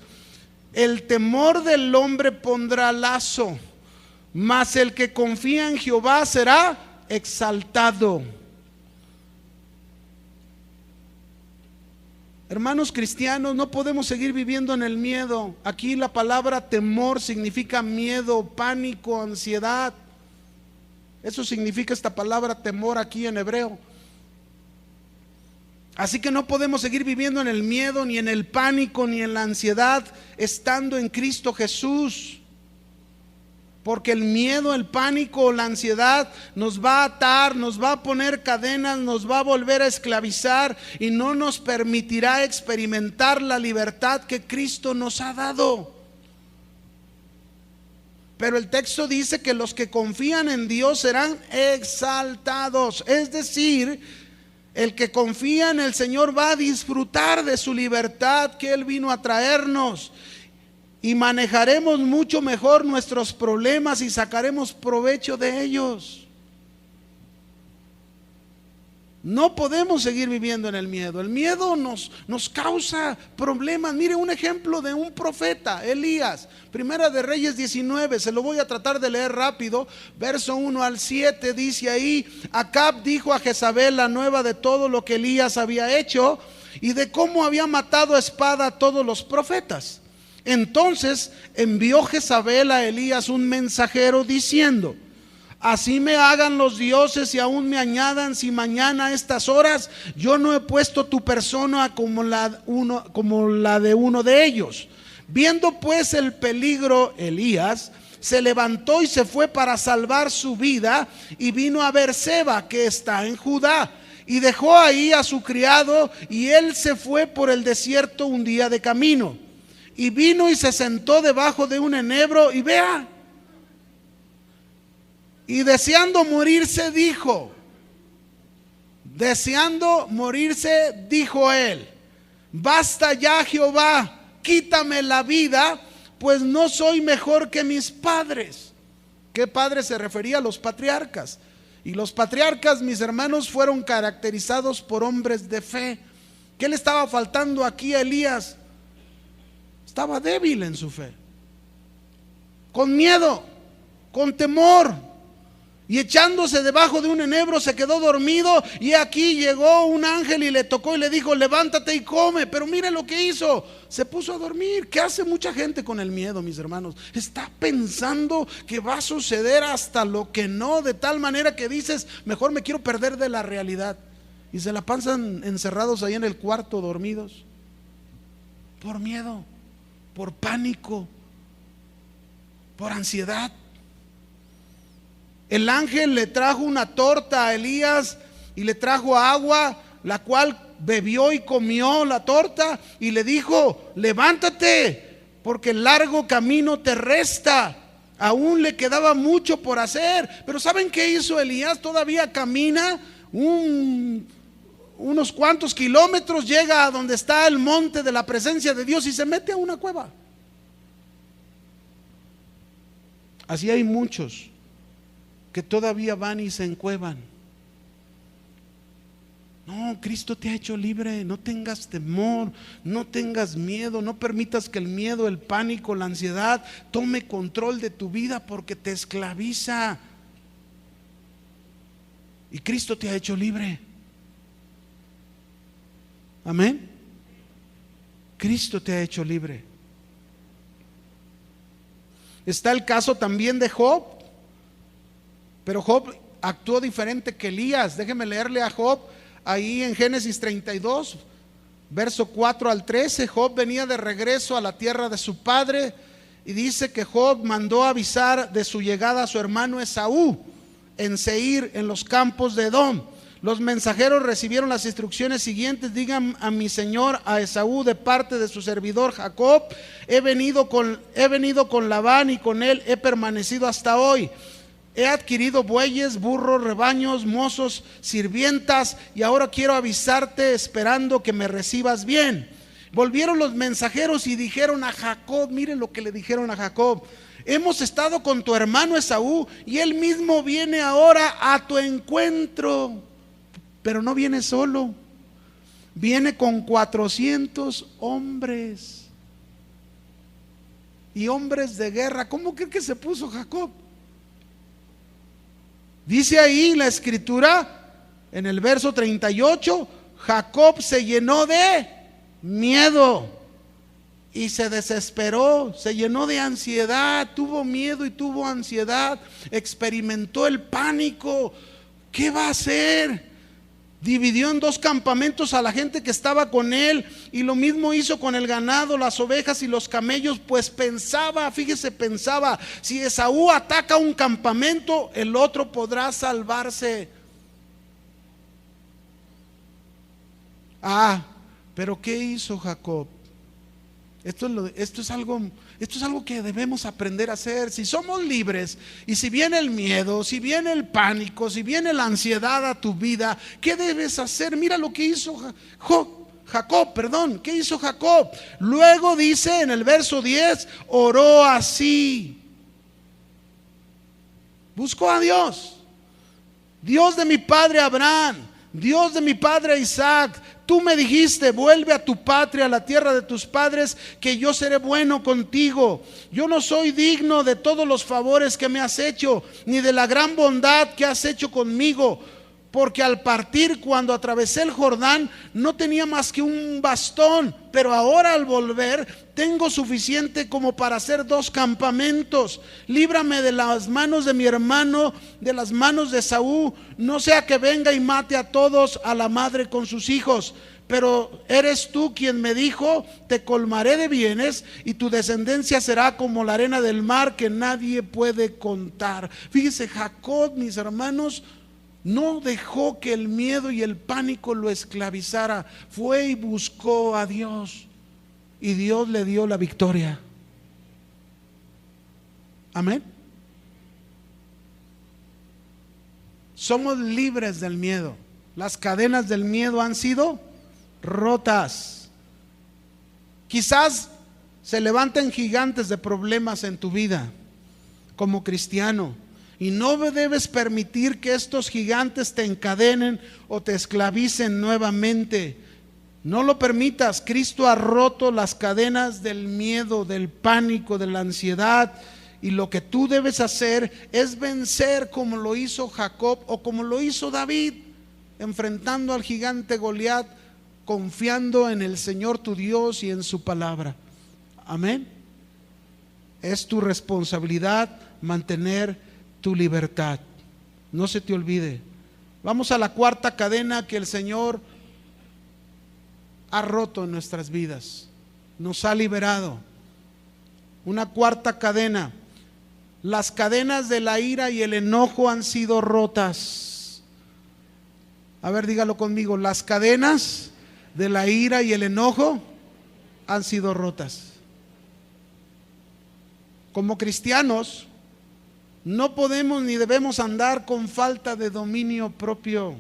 el temor del hombre pondrá lazo, mas el que confía en Jehová será exaltado. Hermanos cristianos, no podemos seguir viviendo en el miedo. Aquí la palabra temor significa miedo, pánico, ansiedad. Eso significa esta palabra temor aquí en hebreo. Así que no podemos seguir viviendo en el miedo, ni en el pánico, ni en la ansiedad, estando en Cristo Jesús. Porque el miedo, el pánico, la ansiedad nos va a atar, nos va a poner cadenas, nos va a volver a esclavizar y no nos permitirá experimentar la libertad que Cristo nos ha dado. Pero el texto dice que los que confían en Dios serán exaltados. Es decir, el que confía en el Señor va a disfrutar de su libertad que Él vino a traernos. Y manejaremos mucho mejor nuestros problemas y sacaremos provecho de ellos. No podemos seguir viviendo en el miedo. El miedo nos causa problemas. Mire un ejemplo de un profeta, Elías. Primera de Reyes 19, se lo voy a tratar de leer rápido. Verso 1 al 7 dice ahí: Acab dijo a Jezabel la nueva de todo lo que Elías había hecho y de cómo había matado a espada a todos los profetas. Entonces envió Jezabel a Elías un mensajero diciendo: así me hagan los dioses y aún me añadan, si mañana a estas horas yo no he puesto tu persona como la de uno de ellos. Viendo pues el peligro, Elías se levantó y se fue para salvar su vida y vino a Beerseba, que está en Judá, y dejó ahí a su criado y él se fue por el desierto un día de camino. Y vino y se sentó debajo de un enebro y vea, y deseando morirse dijo él: basta ya, Jehová, quítame la vida, pues no soy mejor que mis padres. ¿Qué padres se refería? A los patriarcas. Y los patriarcas, mis hermanos, fueron caracterizados por hombres de fe. ¿Qué le estaba faltando aquí a Elías? Estaba débil en su fe, con miedo, con temor. Y echándose debajo de un enebro se quedó dormido, y aquí llegó un ángel y le tocó y le dijo: levántate y come. Pero mire lo que hizo, se puso a dormir. ¿Qué hace mucha gente con el miedo, mis hermanos? Está pensando que va a suceder hasta lo que no, de tal manera que dices: mejor me quiero perder de la realidad. Y se la pasan encerrados ahí en el cuarto, dormidos, por miedo, por pánico, por ansiedad. El ángel le trajo una torta a Elías y le trajo agua, la cual bebió y comió la torta, y le dijo: levántate, porque el largo camino te resta. Aún le quedaba mucho por hacer. Pero ¿saben qué hizo Elías? Todavía camina unos cuantos kilómetros, llega a donde está el monte de la presencia de Dios y se mete a una cueva. Así hay muchos que todavía van y se encuevan. No, Cristo te ha hecho libre. No tengas temor, no tengas miedo, no permitas que el miedo, el pánico, la ansiedad tome control de tu vida, porque te esclaviza. Y Cristo te ha hecho libre. Amén. Cristo te ha hecho libre. Está el caso también de Job. Pero Job actuó diferente que Elías. Déjeme leerle a Job ahí en Génesis 32, verso 4 al 13. Job venía de regreso a la tierra de su padre, y dice que Job mandó avisar de su llegada a su hermano Esaú en Seir, en los campos de Edom. Los mensajeros recibieron las instrucciones siguientes: digan a mi señor, a Esaú, de parte de su servidor Jacob: he venido con Labán, y con él he permanecido hasta hoy. He adquirido bueyes, burros, rebaños, mozos, sirvientas, y ahora quiero avisarte, esperando que me recibas bien. Volvieron los mensajeros y dijeron a Jacob, miren lo que le dijeron a Jacob: hemos estado con tu hermano Esaú, y él mismo viene ahora a tu encuentro. Pero no viene solo, viene con 400 hombres, y hombres de guerra. ¿Cómo cree que se puso Jacob? Dice ahí la escritura, en el verso 38, Jacob se llenó de miedo y se desesperó, se llenó de ansiedad, tuvo miedo y tuvo ansiedad, experimentó el pánico. ¿Qué va a hacer? Dividió en dos campamentos a la gente que estaba con él, y lo mismo hizo con el ganado, las ovejas y los camellos, pues pensaba, fíjese, pensaba: si Esaú ataca un campamento, el otro podrá salvarse. Pero ¿qué hizo Jacob? Esto es algo que debemos aprender a hacer. Si somos libres, y si viene el miedo, si viene el pánico, si viene la ansiedad a tu vida, ¿qué debes hacer? Mira lo que hizo Jacob. ¿Qué hizo Jacob? Luego dice en el verso 10, oró así. Buscó a Dios: Dios de mi padre Abraham, Dios de mi padre Isaac, tú me dijiste: vuelve a tu patria, a la tierra de tus padres, que yo seré bueno contigo. Yo no soy digno de todos los favores que me has hecho, ni de la gran bondad que has hecho conmigo, porque al partir, cuando atravesé el Jordán, no tenía más que un bastón, pero ahora al volver tengo suficiente como para hacer 2 campamentos. Líbrame de las manos de mi hermano, de las manos de Esaú, no sea que venga y mate a todos, a la madre con sus hijos. Pero eres tú quien me dijo: te colmaré de bienes, y tu descendencia será como la arena del mar, que nadie puede contar. Fíjese, Jacob, mis hermanos, no dejó que el miedo y el pánico lo esclavizara. Fue y buscó a Dios, y Dios le dio la victoria. Amén. Somos libres del miedo. Las cadenas del miedo han sido rotas. Quizás se levanten gigantes de problemas en tu vida como cristiano, y no debes permitir que estos gigantes te encadenen o te esclavicen nuevamente. No lo permitas. Cristo ha roto las cadenas del miedo, del pánico, de la ansiedad, Y lo que tú debes hacer es vencer como lo hizo Jacob o como lo hizo David, enfrentando al gigante Goliat, confiando en el Señor tu Dios y en su palabra. Amén. Es tu responsabilidad mantener tu libertad. No se te olvide. Vamos a la cuarta cadena que el Señor ha roto en nuestras vidas. Nos ha liberado. Una cuarta cadena. Las cadenas de la ira y el enojo han sido rotas. A ver, dígalo conmigo. Las cadenas de la ira y el enojo han sido rotas. Como cristianos, no podemos ni debemos andar con falta de dominio propio.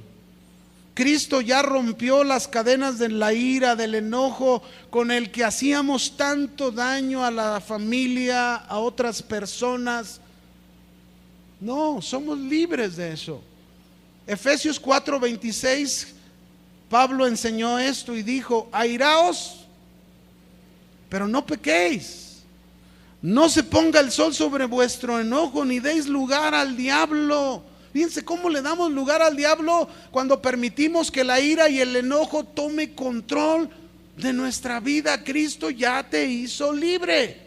Cristo ya rompió las cadenas de la ira, del enojo, con el que hacíamos tanto daño a la familia, a otras personas. No, somos libres de eso. Efesios 4:26, Pablo enseñó esto y dijo: airaos, pero no pequéis. No se ponga el sol sobre vuestro enojo, ni deis lugar al diablo. Fíjense cómo le damos lugar al diablo cuando permitimos que la ira y el enojo tome control de nuestra vida. Cristo ya te hizo libre.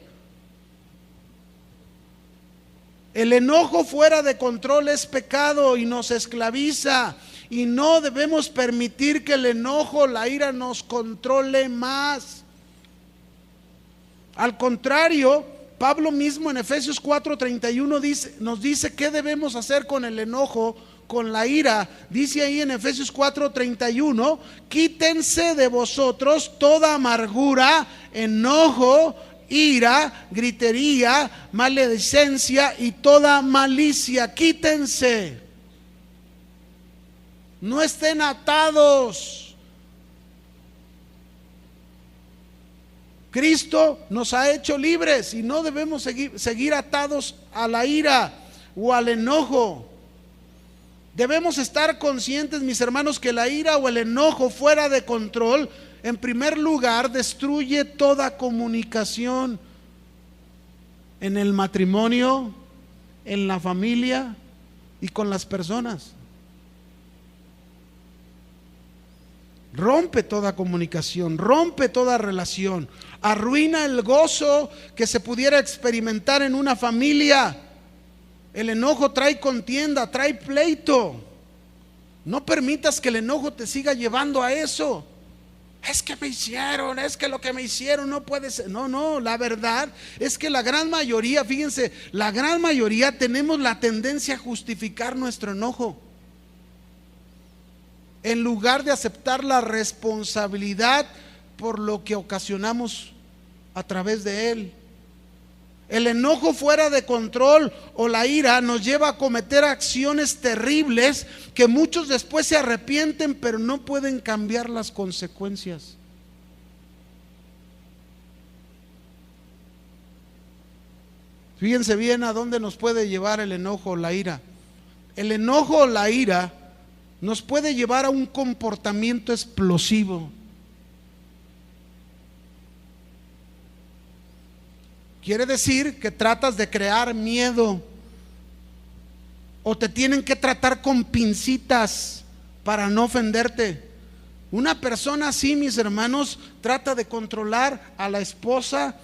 El enojo fuera de control es pecado y nos esclaviza. Y no debemos permitir que el enojo, la ira nos controle más. Al contrario, Pablo mismo en Efesios 4:31 nos dice qué debemos hacer con el enojo, con la ira. Dice ahí en Efesios 4:31: quítense de vosotros toda amargura, enojo, ira, gritería, maledicencia y toda malicia. Quítense. No estén atados. Cristo nos ha hecho libres y no debemos seguir atados a la ira o al enojo. Debemos estar conscientes, mis hermanos, que la ira o el enojo fuera de control, en primer lugar, destruye toda comunicación en el matrimonio, en la familia y con las personas. Rompe toda comunicación, rompe toda relación, arruina el gozo que se pudiera experimentar en una familia. El enojo trae contienda, trae pleito. No permitas que el enojo te siga llevando a eso. Es que me hicieron, es que lo que me hicieron no puede ser. No, la verdad es que la gran mayoría, fíjense, la gran mayoría tenemos la tendencia a justificar nuestro enojo, en lugar de aceptar la responsabilidad por lo que ocasionamos a través de él. El enojo fuera de control o la ira nos lleva a cometer acciones terribles que muchos después se arrepienten, pero no pueden cambiar las consecuencias. Fíjense bien a dónde nos puede llevar el enojo o la ira. El enojo o la ira nos puede llevar a un comportamiento explosivo. Quiere decir que tratas de crear miedo, o te tienen que tratar con pincitas para no ofenderte. Una persona así, mis hermanos, trata de controlar a la esposa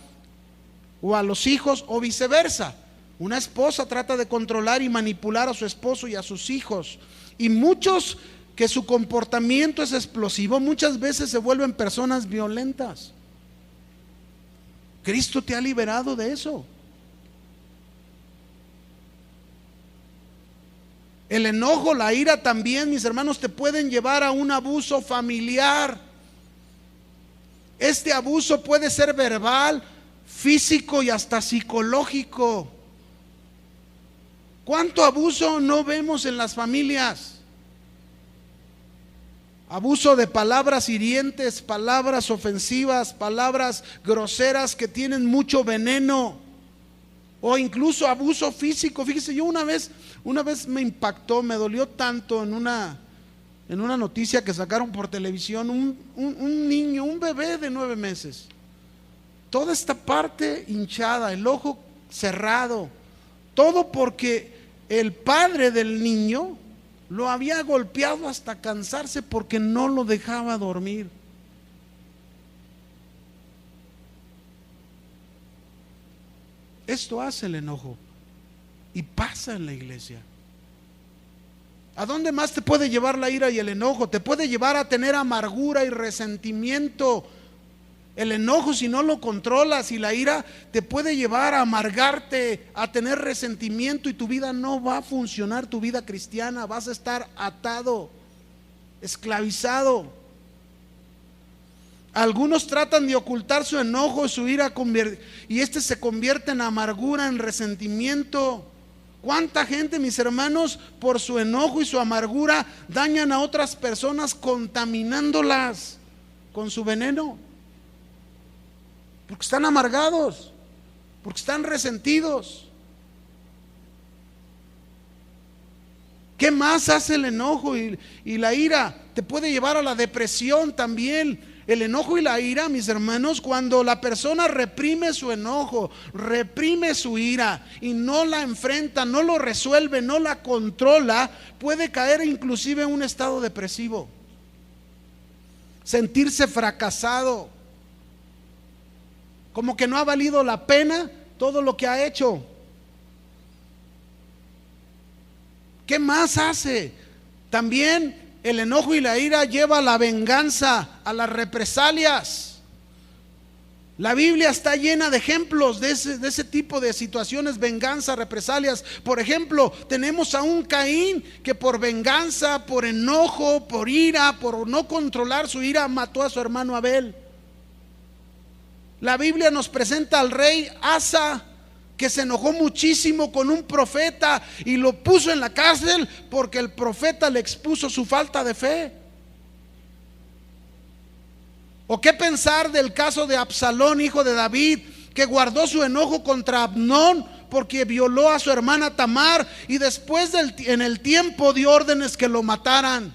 o a los hijos, o viceversa. Una esposa trata de controlar y manipular a su esposo y a sus hijos. Y muchos que su comportamiento es explosivo, muchas veces se vuelven personas violentas. Cristo te ha liberado de eso. El enojo, la ira también, mis hermanos, te pueden llevar a un abuso familiar. Este abuso puede ser verbal, físico y hasta psicológico. ¿Cuánto abuso no vemos en las familias? Abuso de palabras hirientes, palabras ofensivas, palabras groseras que tienen mucho veneno, o incluso abuso físico. Fíjese, yo una vez me impactó, me dolió tanto en una noticia que sacaron por televisión, un niño, un bebé de 9 meses, toda esta parte hinchada, el ojo cerrado, Todo porque el padre del niño lo había golpeado hasta cansarse porque no lo dejaba dormir. Esto hace el enojo y pasa en la iglesia. ¿A dónde más te puede llevar la ira y el enojo? Te puede llevar a tener amargura y resentimiento. El enojo, si no lo controlas, y la ira te puede llevar a amargarte, a tener resentimiento, y tu vida no va a funcionar, tu vida cristiana. Vas a estar atado, esclavizado. Algunos tratan de ocultar su enojo, su ira, y se convierte en amargura, en resentimiento. ¿Cuánta gente, mis hermanos, por su enojo y su amargura dañan a otras personas contaminándolas con su veneno? Porque están amargados, porque están resentidos. ¿Qué más hace el enojo y la ira? Te puede llevar a la depresión también. El enojo y la ira, mis hermanos, cuando la persona reprime su enojo, reprime su ira y no la enfrenta, no lo resuelve, no la controla, puede caer inclusive en un estado depresivo, sentirse fracasado, como que no ha valido la pena todo lo que ha hecho. ¿Qué más hace? También el enojo y la ira lleva a la venganza, a las represalias. La Biblia está llena de ejemplos de ese tipo de situaciones, venganza, represalias. Por ejemplo, tenemos a un Caín que por venganza, por enojo, por ira, por no controlar su ira, mató a su hermano Abel. La Biblia nos presenta al rey Asa, que se enojó muchísimo con un profeta y lo puso en la cárcel porque el profeta le expuso su falta de fe. ¿O qué pensar del caso de Absalón, hijo de David, que guardó su enojo contra Amnón porque violó a su hermana Tamar y después en el tiempo dio órdenes que lo mataran?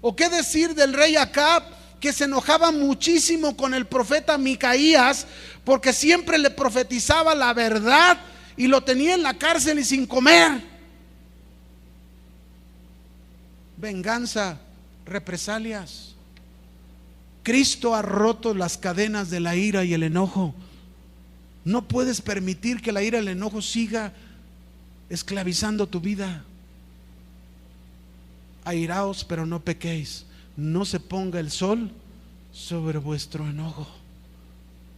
¿O qué decir del rey Acab, que se enojaba muchísimo con el profeta Micaías porque siempre le profetizaba la verdad y lo tenía en la cárcel y sin comer? Venganza, represalias. Cristo ha roto las cadenas de la ira y el enojo. No puedes permitir que la ira y el enojo siga esclavizando tu vida. Airaos, pero no pequéis. No se ponga el sol sobre vuestro enojo.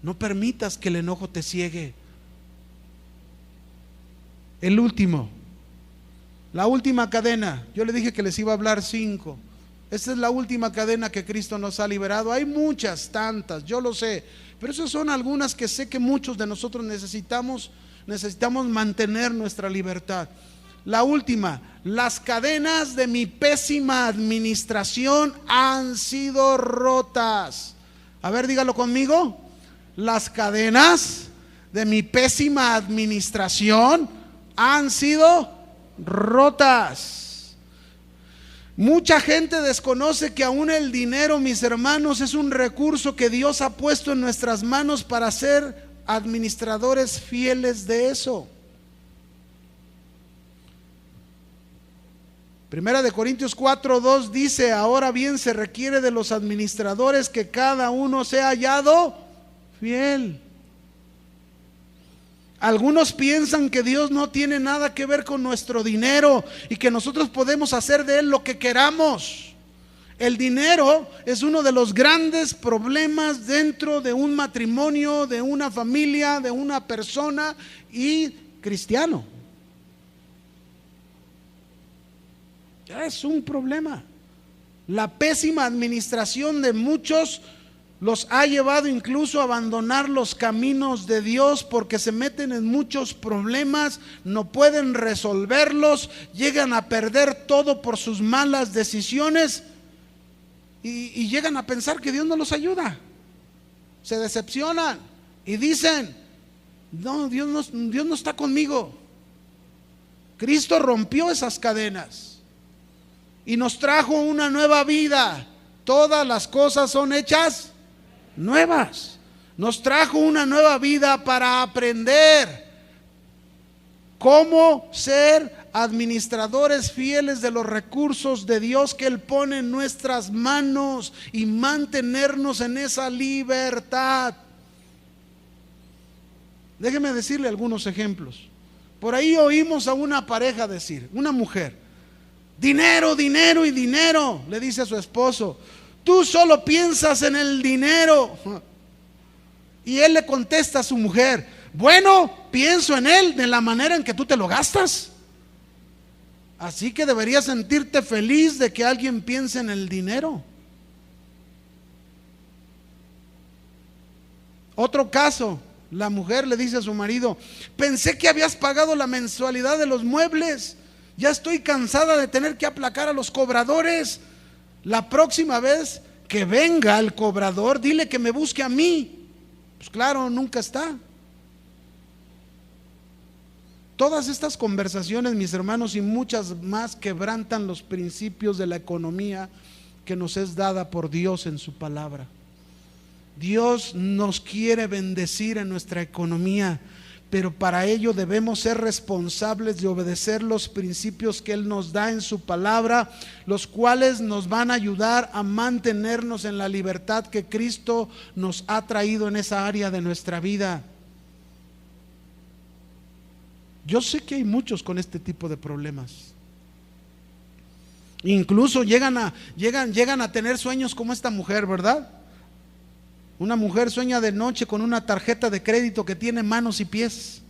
No permitas que el enojo te ciegue. La última cadena. Yo le dije que les iba a hablar 5. Esta es la última cadena que Cristo nos ha liberado. Hay muchas, tantas, yo lo sé, pero esas son algunas que sé que muchos de nosotros necesitamos mantener nuestra libertad. La última: las cadenas de mi pésima administración han sido rotas. A ver, dígalo conmigo. Las cadenas de mi pésima administración han sido rotas. Mucha gente desconoce que aún el dinero, mis hermanos, es un recurso que Dios ha puesto en nuestras manos para ser administradores fieles de eso. Primera de Corintios 4:2 dice: ahora bien, se requiere de los administradores que cada uno sea hallado fiel. Algunos piensan que Dios no tiene nada que ver con nuestro dinero y que nosotros podemos hacer de él lo que queramos. El dinero es uno de los grandes problemas dentro de un matrimonio, de una familia, de una persona y cristiano. Es un problema. La pésima administración de muchos los ha llevado incluso a abandonar los caminos de Dios porque se meten en muchos problemas, no pueden resolverlos, llegan a perder todo por sus malas decisiones y llegan a pensar que Dios no los ayuda. Se decepcionan y dicen: no, Dios no está conmigo. Cristo rompió esas cadenas y nos trajo una nueva vida. Todas las cosas son hechas nuevas. Nos trajo una nueva vida para aprender, cómo ser administradores fieles de los recursos de Dios que Él pone en nuestras manos y mantenernos en esa libertad. Déjeme decirle algunos ejemplos. Por ahí oímos a una pareja decir, una mujer: dinero, dinero y dinero. Le dice a su esposo: tú solo piensas en el dinero. Y él le contesta a su mujer: bueno, pienso en él de la manera en que tú te lo gastas. Así que deberías sentirte feliz de que alguien piense en el dinero. Otro caso, la mujer le dice a su marido: pensé que habías pagado la mensualidad de los muebles. Ya estoy cansada de tener que aplacar a los cobradores. La próxima vez que venga el cobrador, dile que me busque a mí. Pues claro, nunca está. Todas estas conversaciones, mis hermanos, y muchas más, quebrantan los principios de la economía que nos es dada por Dios en su palabra. Dios nos quiere bendecir en nuestra economía, pero para ello debemos ser responsables de obedecer los principios que Él nos da en su palabra, los cuales nos van a ayudar a mantenernos en la libertad que Cristo nos ha traído en esa área de nuestra vida. Yo sé que hay muchos con este tipo de problemas. Incluso llegan a tener sueños como esta mujer, ¿verdad? Una mujer sueña de noche con una tarjeta de crédito que tiene manos y pies,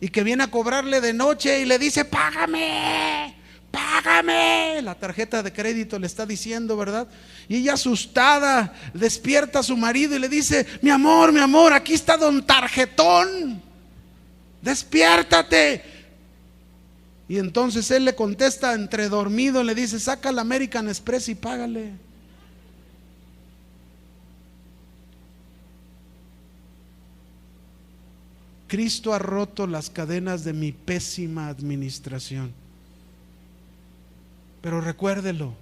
y que viene a cobrarle de noche y le dice: págame, págame. La tarjeta de crédito le está diciendo, ¿verdad? Y ella, asustada, despierta a su marido y le dice: mi amor, aquí está don Tarjetón, despiértate. Y entonces él le contesta entre dormido, le dice: saca la American Express y págale. Cristo ha roto las cadenas de mi pésima administración. Pero recuérdelo: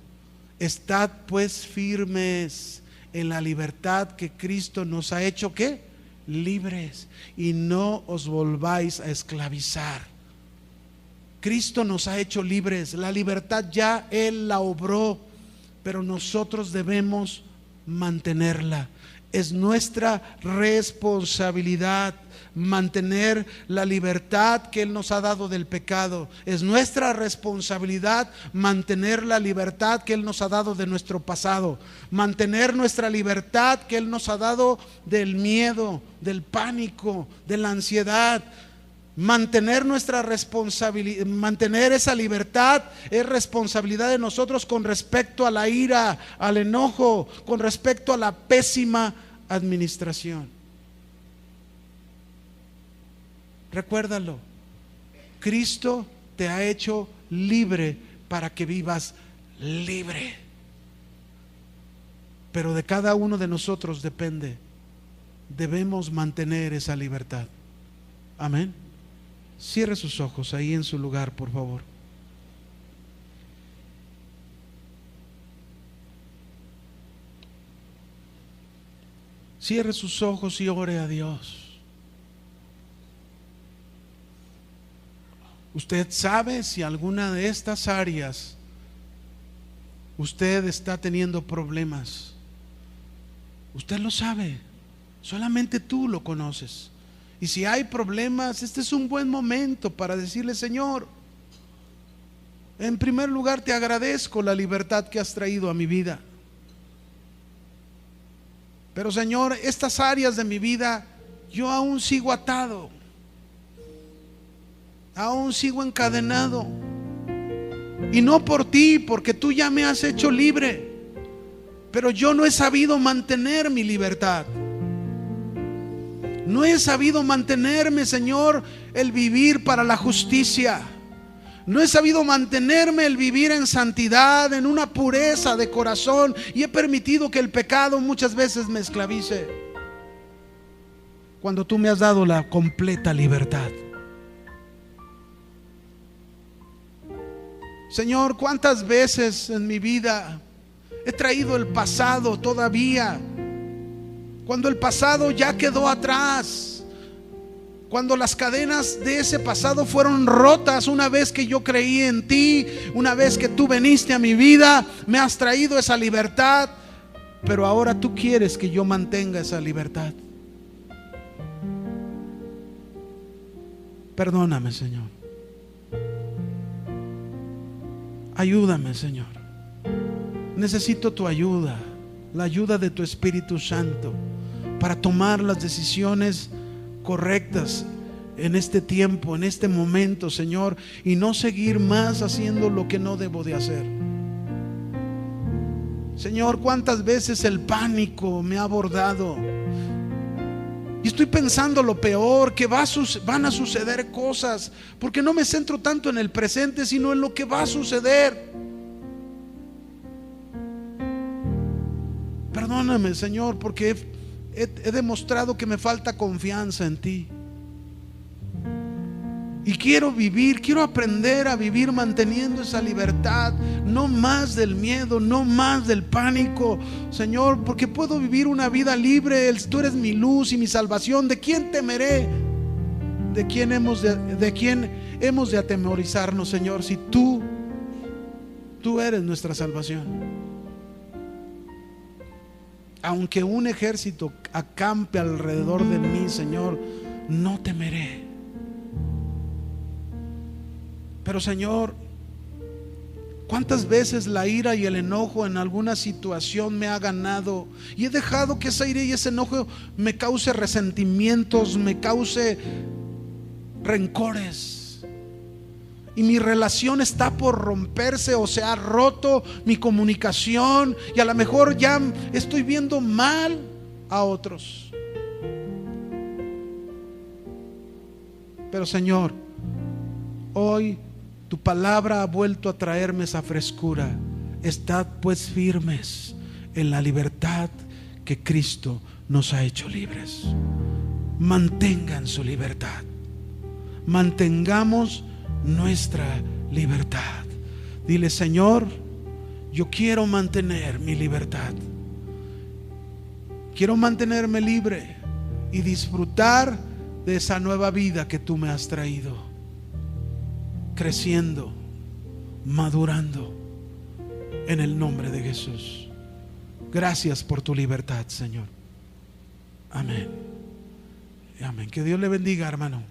estad pues firmes en la libertad que Cristo nos ha hecho, ¿qué? Libres, y no os volváis a esclavizar. Cristo nos ha hecho libres, la libertad ya Él la obró, pero nosotros debemos mantenerla. Es nuestra responsabilidad mantener la libertad que Él nos ha dado del pecado. Es nuestra responsabilidad mantener la libertad que Él nos ha dado de nuestro pasado, mantener nuestra libertad que Él nos ha dado del miedo, del pánico, de la ansiedad. Mantener nuestra responsabilidad, mantener esa libertad es responsabilidad de nosotros con respecto a la ira, al enojo, con respecto a la pésima administración. Recuérdalo: Cristo te ha hecho libre para que vivas libre. Pero de cada uno de nosotros depende. Debemos mantener esa libertad. Amén. Cierre sus ojos ahí en su lugar, por favor. Cierre sus ojos y ore a Dios. Usted sabe si alguna de estas áreas usted está teniendo problemas. Usted lo sabe. Solamente tú lo conoces. Y si hay problemas, este es un buen momento para decirle: Señor, en primer lugar te agradezco la libertad que has traído a mi vida. Pero Señor, estas áreas de mi vida yo aún sigo atado, aún sigo encadenado. Y no por ti, porque tú ya me has hecho libre, pero yo no he sabido mantener mi libertad. No he sabido mantenerme, Señor, el vivir para la justicia. No he sabido mantenerme el vivir en santidad, en una pureza de corazón, y he permitido que el pecado muchas veces me esclavice, cuando tú me has dado la completa libertad. Señor, ¿cuántas veces en mi vida he traído el pasado todavía, cuando el pasado ya quedó atrás? Cuando las cadenas de ese pasado fueron rotas, una vez que yo creí en ti, una vez que tú viniste a mi vida, me has traído esa libertad, pero ahora tú quieres que yo mantenga esa libertad. Perdóname, Señor. Ayúdame, Señor. Necesito tu ayuda, la ayuda de tu Espíritu Santo, para tomar las decisiones correctas en este tiempo, en este momento, Señor, y no seguir más haciendo lo que no debo de hacer. Señor, cuántas veces el pánico me ha abordado y estoy pensando lo peor, que van a suceder cosas, porque no me centro tanto en el presente, sino en lo que va a suceder. Perdóname, Señor, porque he demostrado que me falta confianza en ti. Y quiero aprender a vivir manteniendo esa libertad, no más del miedo, no más del pánico, Señor, porque puedo vivir una vida libre. Tú eres mi luz y mi salvación. ¿De quién temeré? ¿De quién hemos de atemorizarnos, Señor, si tú eres nuestra salvación? Aunque un ejército acampe alrededor de mí, Señor, no temeré. Pero, Señor, ¿cuántas veces la ira y el enojo en alguna situación me ha ganado? Y he dejado que esa ira y ese enojo me cause resentimientos, me cause rencores. Y mi relación está por romperse, o se ha roto mi comunicación, y a lo mejor ya estoy viendo mal a otros. Pero, Señor, hoy tu palabra ha vuelto a traerme esa frescura. Estad pues firmes en la libertad que Cristo nos ha hecho libres. Mantengan su libertad. Mantengamos nuestra libertad. Dile: Señor, yo quiero mantener mi libertad. Quiero mantenerme libre y disfrutar de esa nueva vida que tú me has traído, creciendo, madurando, en el nombre de Jesús. Gracias por tu libertad, Señor. Amén. Amén. Que Dios le bendiga, hermano.